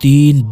3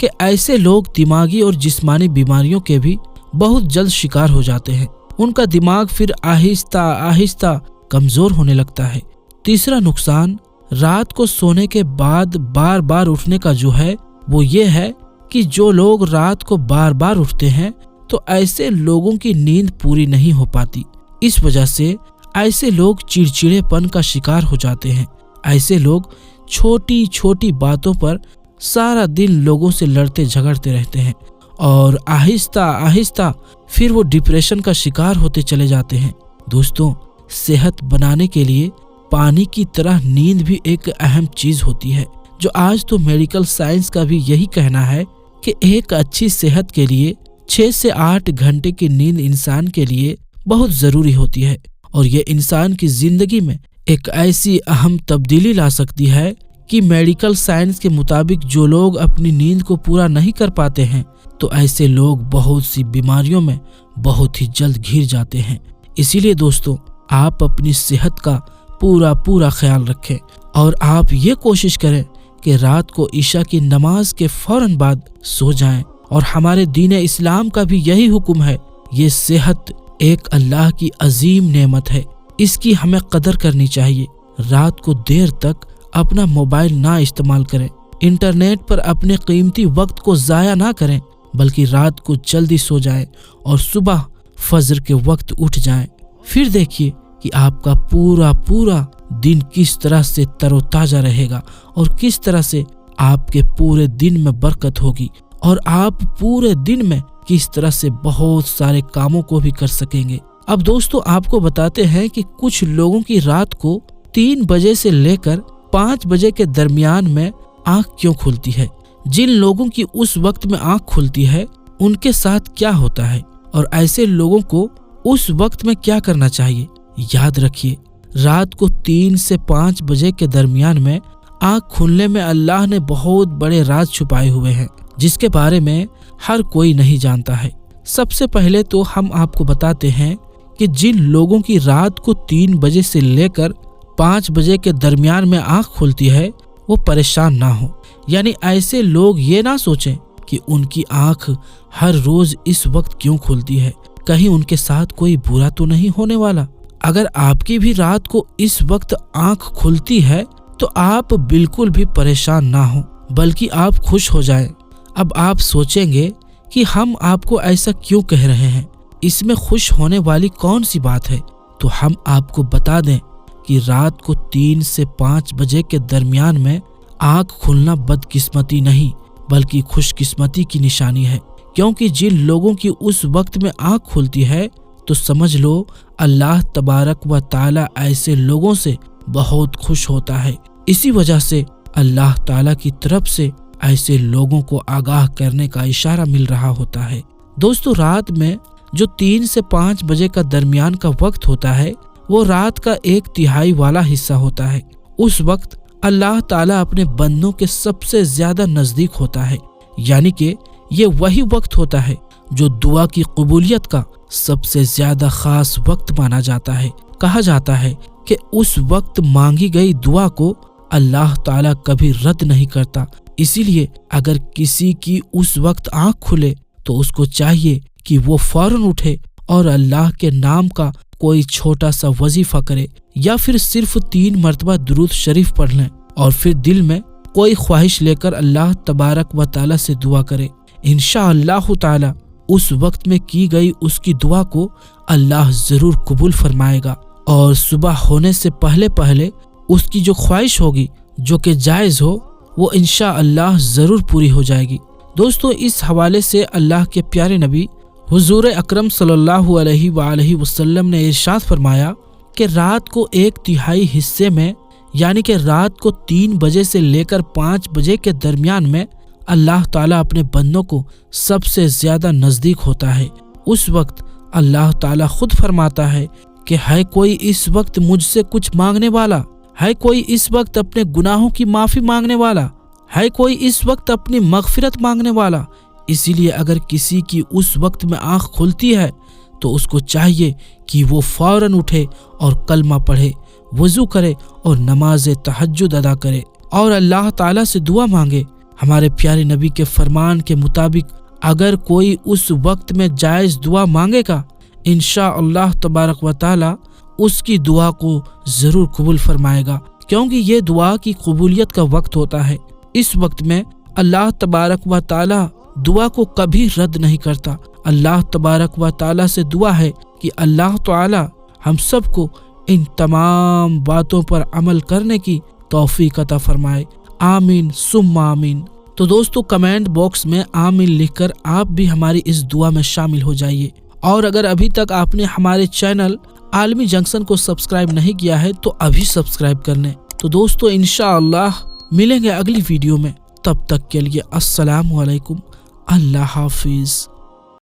کہ ایسے لوگ دماغی اور جسمانی بیماریوں کے بھی بہت جلد شکار ہو جاتے ہیں۔ ان کا دماغ پھر آہستہ آہستہ کمزور ہونے لگتا ہے۔ تیسرا نقصان رات کو سونے کے بعد بار بار اٹھنے کا جو ہے وہ یہ ہے کہ جو لوگ رات کو بار بار اٹھتے ہیں تو ایسے لوگوں کی نیند پوری نہیں ہو پاتی۔ اس وجہ سے ایسے لوگ چڑچڑے پن کا شکار ہو جاتے ہیں۔ ایسے لوگ چھوٹی چھوٹی باتوں پر سارا دن لوگوں سے لڑتے جھگڑتے رہتے ہیں اور آہستہ آہستہ پھر وہ ڈپریشن کا شکار ہوتے چلے جاتے ہیں۔ دوستوں، صحت بنانے کے لیے پانی کی طرح نیند بھی ایک اہم چیز ہوتی ہے، جو آج تو میڈیکل سائنس کا بھی یہی کہنا ہے کہ ایک اچھی صحت کے لیے 6 سے 8 گھنٹے کی نیند انسان کے لیے بہت ضروری ہوتی ہے، اور یہ انسان کی زندگی میں ایک ایسی اہم تبدیلی لا سکتی ہے کہ میڈیکل سائنس کے مطابق جو لوگ اپنی نیند کو پورا نہیں کر پاتے ہیں تو ایسے لوگ بہت سی بیماریوں میں بہت ہی جلد گھر جاتے ہیں۔ اسی لیے دوستوں، آپ اپنی صحت کا پورا خیال رکھیں اور آپ یہ کوشش کریں کہ رات کو عشاء کی نماز کے فوراً بعد سو جائیں، اور ہمارے دین اسلام کا بھی یہی حکم ہے۔ یہ صحت ایک اللہ کی عظیم نعمت ہے، اس کی ہمیں قدر کرنی چاہیے۔ رات کو دیر تک اپنا موبائل نہ استعمال کریں، انٹرنیٹ پر اپنے قیمتی وقت کو ضائع نہ کریں، بلکہ رات کو جلدی سو جائیں اور صبح فجر کے وقت اٹھ جائیں۔ پھر دیکھیے کہ آپ کا پورا دن کس طرح سے تر و تازہ رہے گا اور کس طرح سے آپ کے پورے دن میں برکت ہوگی، اور آپ پورے دن میں کس طرح سے بہت سارے کاموں کو بھی کر سکیں گے۔ اب دوستو، آپ کو بتاتے ہیں کہ کچھ لوگوں کی رات کو 3 بجے سے لے کر 5 بجے کے درمیان میں آنکھ کیوں کھلتی ہے۔ جن لوگوں کی اس وقت میں آنکھ کھلتی ہے ان کے ساتھ کیا ہوتا ہے، اور ایسے لوگوں کو اس وقت میں کیا کرنا چاہیے۔ یاد رکھیے، رات کو 3 سے 5 بجے کے درمیان میں آنکھ کھلنے میں اللہ نے بہت بڑے راز چھپائے ہوئے ہیں، جس کے بارے میں ہر کوئی نہیں جانتا ہے۔ سب سے پہلے تو ہم آپ کو بتاتے ہیں کہ جن لوگوں کی رات کو 3 بجے سے لے کر 5 بجے کے درمیان میں آنکھ کھلتی ہے وہ پریشان نہ ہو، یعنی ایسے لوگ یہ نہ سوچیں کہ ان کی آنکھ ہر روز اس وقت کیوں کھلتی ہے، کہیں ان کے ساتھ کوئی برا تو نہیں ہونے والا۔ اگر آپ کی بھی رات کو اس وقت آنکھ کھلتی ہے تو آپ بالکل بھی پریشان نہ ہوں، بلکہ آپ خوش ہو جائیں۔ اب آپ سوچیں گے کہ ہم آپ کو ایسا کیوں کہہ رہے ہیں، اس میں خوش ہونے والی کون سی بات ہے؟ تو ہم آپ کو بتا دیں کہ رات کو 3 سے 5 بجے کے درمیان میں آنکھ کھلنا بدقسمتی نہیں بلکہ خوش قسمتی کی نشانی ہے، کیونکہ جن لوگوں کی اس وقت میں آنکھ کھلتی ہے تو سمجھ لو اللہ تبارک و تعالی ایسے لوگوں سے بہت خوش ہوتا ہے۔ اسی وجہ سے اللہ تعالی کی طرف سے ایسے لوگوں کو آگاہ کرنے کا اشارہ مل رہا ہوتا ہے۔ دوستو، رات میں جو 3 سے 5 بجے کا درمیان کا وقت ہوتا ہے وہ رات کا 1/3 والا حصہ ہوتا ہے۔ اس وقت اللہ تعالیٰ اپنے بندوں کے سب سے زیادہ نزدیک ہوتا ہے، یعنی کہ یہ وہی وقت ہوتا ہے جو دعا کی قبولیت کا سب سے زیادہ خاص وقت مانا جاتا ہے۔ کہا جاتا ہے کہ اس وقت مانگی گئی دعا کو اللہ تعالیٰ کبھی رد نہیں کرتا۔ اسی لیے اگر کسی کی اس وقت آنکھ کھلے تو اس کو چاہیے کہ وہ فوراً اٹھے اور اللہ کے نام کا کوئی چھوٹا سا وظیفہ کرے، یا پھر صرف 3 مرتبہ درود شریف پڑھ لیں، اور پھر دل میں کوئی خواہش لے کر اللہ تبارک و تعالیٰ سے دعا کرے۔ انشاءاللہ تعالیٰ اس وقت میں کی گئی اس کی دعا کو اللہ ضرور قبول فرمائے گا، اور صبح ہونے سے پہلے اس کی جو خواہش ہوگی جو کہ جائز ہو وہ انشاءاللہ ضرور پوری ہو جائے گی۔ دوستو، اس حوالے سے اللہ کے پیارے نبی حضور اکرم صلی اللہ علیہ وآلہ وسلم نے ارشاد فرمایا کہ رات کو 1/3 حصے میں، یعنی کہ رات کو 3 بجے سے لے کر 5 بجے کے درمیان میں اللہ تعالیٰ اپنے بندوں کو سب سے زیادہ نزدیک ہوتا ہے۔ اس وقت اللہ تعالیٰ خود فرماتا ہے کہ ہے کوئی اس وقت مجھ سے کچھ مانگنے والا، ہے کوئی اس وقت اپنے گناہوں کی معافی مانگنے والا، ہے کوئی اس وقت اپنی مغفرت مانگنے والا۔ اسی لیے اگر کسی کی اس وقت میں آنکھ کھلتی ہے تو اس کو چاہیے کہ وہ فوراً اٹھے اور کلمہ پڑھے، وضو کرے اور نماز تہجد ادا کرے اور اللہ تعالیٰ سے دعا مانگے۔ ہمارے پیارے نبی کے فرمان کے مطابق اگر کوئی اس وقت میں جائز دعا مانگے گا، انشاءاللہ تبارک و تعالی اس کی دعا کو ضرور قبول فرمائے گا، کیونکہ یہ دعا کی قبولیت کا وقت ہوتا ہے۔ اس وقت میں اللہ تبارک و تعالی دعا کو کبھی رد نہیں کرتا۔ اللہ تبارک و تعالی سے دعا ہے کہ اللہ تعالی ہم سب کو ان تمام باتوں پر عمل کرنے کی توفیق عطا فرمائے، آمین ثم آمین۔ تو دوستو کمنٹ باکس میں آمین لکھ کر آپ بھی ہماری اس دعا میں شامل ہو جائیے، اور اگر ابھی تک آپ نے ہمارے چینل عالمی جنکشن کو سبسکرائب نہیں کیا ہے تو ابھی سبسکرائب کر لیں۔ تو دوستو انشاءاللہ ملیں گے اگلی ویڈیو میں، تب تک کے لیے السلام علیکم، اللہ حافظ۔